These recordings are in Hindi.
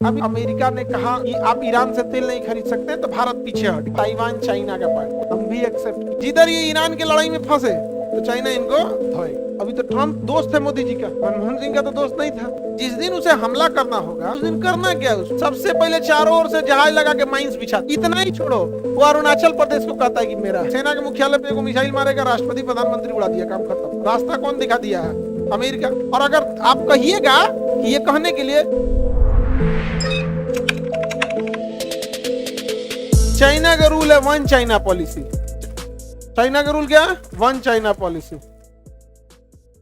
अभी अमेरिका ने कहा कि आप ईरान से तेल नहीं खरीद सकते तो भारत पीछे हट। ताइवान चाइना का पार्ट हम भी एक्सेप्ट, जिधर ये ईरान की लड़ाई में फंसे तो चाइना इनको धोए। अभी तो ट्रंप दोस्त है मोदी जी का, मनमोहन सिंह का तो दोस्त नहीं था। जिस दिन उसे हमला करना होगा उस दिन करना क्या है, सबसे पहले चारों ओर से जहाज लगा के माइंस बिछा। इतना ही छोड़ो, वो अरुणाचल प्रदेश को कहता है कि मेरा सेना के मुख्यालय पे मिसाइल मारेगा, राष्ट्रपति प्रधानमंत्री उड़ा दिया, काम खत्म। रास्ता कौन दिखा दिया है? अमेरिका। और अगर आप कहिएगा कि ये कहने के लिए चाइना का रूल है वन चाइना पॉलिसी। चाइना का रूल क्या है? One China policy.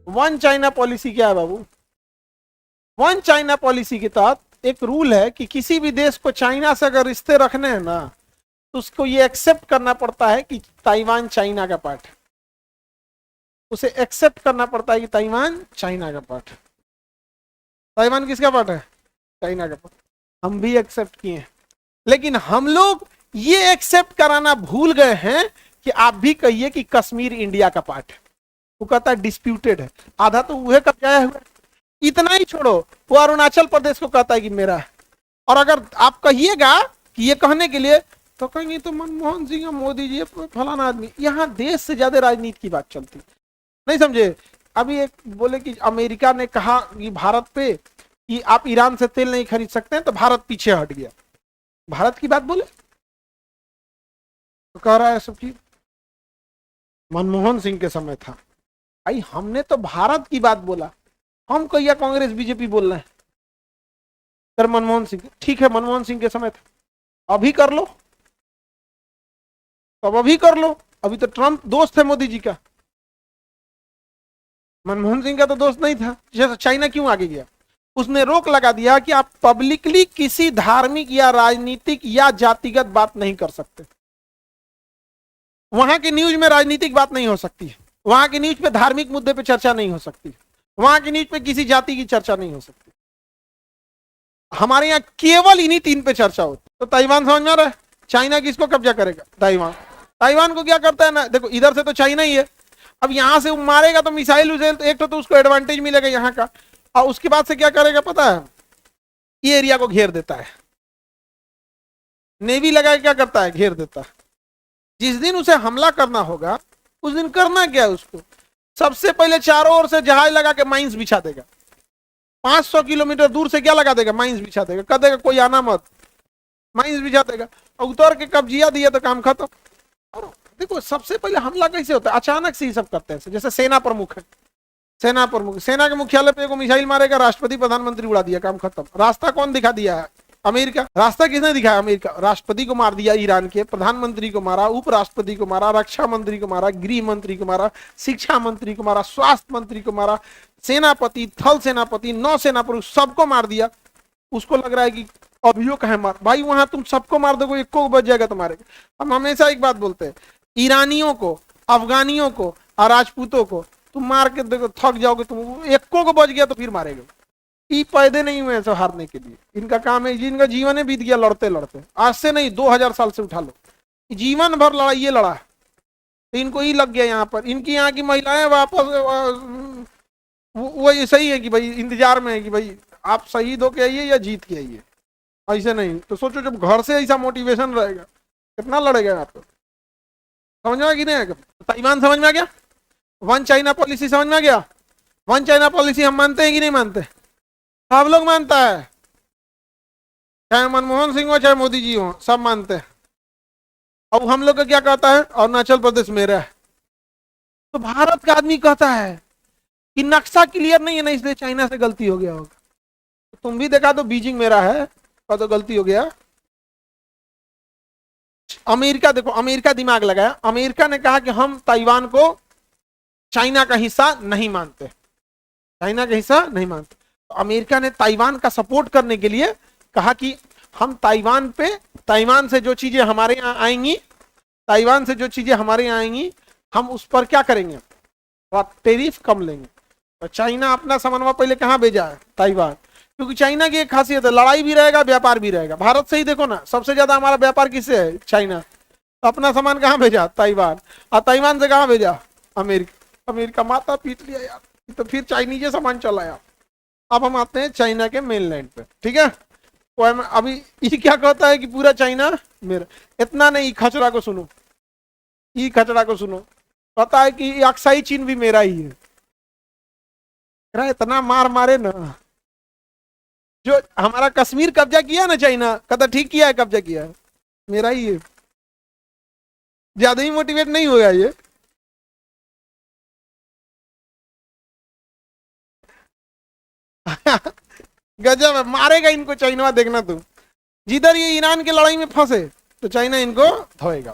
One China policy क्या है बाबू? वन चाइना पॉलिसी के तहत एक रूल है कि किसी भी देश को चाइना से अगर रिश्ते रखने हैं ना तो उसको ये एक्सेप्ट करना पड़ता है कि ताइवान चाइना का पार्ट है। उसे एक्सेप्ट करना पड़ता है कि ताइवान चाइना का पार्ट है। ताइवान किसका पार्ट है? चाइना का पार्ट। हम भी एक्सेप्ट किए हैं, लेकिन हम लोग ये एक्सेप्ट कराना भूल गए हैं कि आप भी कहिए कि कश्मीर इंडिया का पार्ट है। वो कहता है डिस्प्यूटेड है, आधा तो वह कब्जा हुआ। इतना ही छोड़ो, वो अरुणाचल प्रदेश को कहता है कि मेरा है। और अगर आप कहिएगा कि ये कहने के लिए तो कहेंगे तो मनमोहन सिंह मोदी जी फलाना आदमी। यहाँ देश से ज्यादा राजनीति की बात चलती, नहीं समझे? अभी एक बोले कि अमेरिका ने कहा कि भारत पे कि आप ईरान से तेल नहीं खरीद सकते हैं तो भारत पीछे हट गया। भारत की बात बोले तो कह रहा है सबकी मनमोहन सिंह के समय था। भाई हमने तो भारत की बात बोला, हम कहिया कांग्रेस बीजेपी बोल रहे हैं। सर मनमोहन सिंह ठीक है, मनमोहन सिंह के समय था, अभी कर लो, तब अभी कर लो। अभी तो ट्रंप दोस्त है मोदी जी का, मनमोहन सिंह का तो दोस्त नहीं था। जैसे चाइना क्यों आगे गया? उसने रोक लगा दिया कि आप पब्लिकली किसी धार्मिक या राजनीतिक या जातिगत बात नहीं कर सकते। वहां की न्यूज में राजनीतिक बात नहीं हो सकती है, वहां की न्यूज पे धार्मिक मुद्दे पे चर्चा नहीं हो सकती, वहां की न्यूज पे किसी जाति की चर्चा नहीं हो सकती। हमारे यहाँ केवल इन्हीं तीन पे चर्चा होती। तो ताइवान समझ में आ रहा है? चाइना किसको कब्जा करेगा? ताइवान। ताइवान को क्या करता है ना, देखो इधर से तो चाइना ही है, अब यहां से मारेगा तो मिसाइल उसाइल, तो एक तो उसको एडवांटेज मिलेगा यहाँ का। और उसके बाद से क्या करेगा पता है? ये एरिया को घेर देता है, नेवी लगा के क्या करता है? घेर देता है। जिस दिन उसे हमला करना होगा उस दिन करना क्या है उसको? सबसे पहले चारों ओर से जहाज लगा के माइंस बिछा देगा। 500 किलोमीटर दूर से क्या लगा देगा? माइंस बिछा देगा। कह देगा कोई आना मत, माइंस बिछा देगा। और उतर के कब्जिया दिया तो काम खत्म। और देखो सबसे पहले हमला कैसे होता है? अचानक से ही सब करते हैं। जैसे सेना प्रमुख है, सेना प्रमुख सेना के मुख्यालय पे मिसाइल मारेगा, राष्ट्रपति प्रधानमंत्री उड़ा दिया, काम खत्म। रास्ता कौन दिखा दिया है? अमेरिका। रास्ता किसने दिखाया? अमेरिका। राष्ट्रपति को मार दिया ईरान के, प्रधानमंत्री को मारा, उपराष्ट्रपति को मारा, रक्षा मंत्री को मारा, गृह मंत्री को मारा, शिक्षा मंत्री को मारा, स्वास्थ्य मंत्री को मारा, सेनापति, थल सेनापति, नौसेना प्रमुख, सबको मार दिया। उसको लग रहा है कि अभियो कहे मार। भाई वहां तुम सबको मार दोगे, एक को बच जाएगा तुम्हारे। हम हमेशा एक बात बोलते हैं, ईरानियों को, अफगानियों को और राजपूतों को तुम मार के देखो, थक जाओगे तुम। एक को बच गया तो फिर मारेगा। ये पैदे नहीं हुए ऐसा हारने के लिए, इनका काम है, जिनका जीवन बीत गया लड़ते लड़ते। आज से नहीं, 2000 साल से उठा लो, जीवन भर लड़ा, ये लड़ा है। तो इनको ही लग गया यहाँ पर। इनकी यहाँ की महिलाएं वापस वो सही है कि भाई इंतजार में है कि भाई आप शहीद होके आइए या जीत के आइए। ऐसे नहीं तो सोचो, जब घर से ऐसा मोटिवेशन रहेगा कितना लड़ेगा यहाँ पर। समझ में आ कि नहीं? ताइवान समझ में आ गया? वन चाइना पॉलिसी समझ में आ गया? वन चाइना पॉलिसी हम मानते हैं कि नहीं मानते? सब लोग मानता है, चाहे मनमोहन सिंह हो चाहे मोदी जी हो, सब मानते हैं। अब हम लोग का क्या कहता है? अरुणाचल प्रदेश मेरा है। तो भारत का आदमी कहता है कि नक्शा क्लियर नहीं है ना, इसलिए चाइना से गलती हो गया होगा। तो तुम भी देखा दो बीजिंग मेरा है, का तो गलती हो गया। अमेरिका देखो, अमेरिका दिमाग लगाया। अमेरिका ने कहा कि हम ताइवान को चाइना का हिस्सा नहीं मानते, चाइना का हिस्सा नहीं मानते। तो अमेरिका ने ताइवान का सपोर्ट करने के लिए कहा कि हम ताइवान पे, ताइवान से जो चीजें हमारे यहाँ आएंगी, ताइवान से जो चीजें हमारे यहाँ आएंगी, हम उस पर क्या करेंगे? टैरिफ कम लेंगे। तो चाइना अपना सामान पहले कहाँ भेजा है? ताइवान। क्योंकि चाइना की एक खासियत है, लड़ाई भी रहेगा व्यापार भी रहेगा। भारत से ही देखो ना, सबसे ज्यादा हमारा व्यापार किससे है? चाइना। तो अपना सामान कहाँ भेजा? ताइवान। और ताइवान से कहाँ भेजा? अमेरिका। अमेरिका माता पीट लिया यार, तो फिर चाइनीज सामान चला यार। अब हम आते हैं चाइना के मेनलैंड पे, ठीक है? अभी ये क्या कहता है कि पूरा चाइना मेरा। इतना नहीं, खचरा को सुनो, ये खचरा को सुनो, पता है कि अक्साई चीन भी मेरा ही है। इतना मार मारे ना, जो हमारा कश्मीर कब्जा किया ना चाइना, कहता ठीक किया है, कब्जा किया है, मेरा ही है। ज्यादा ही मोटिवेट नहीं होगा ये। गजब है, मारेगा इनको चाइना, देखना तुम। जिधर ये ईरान की लड़ाई में फंसे तो चाइना इनको धोएगा।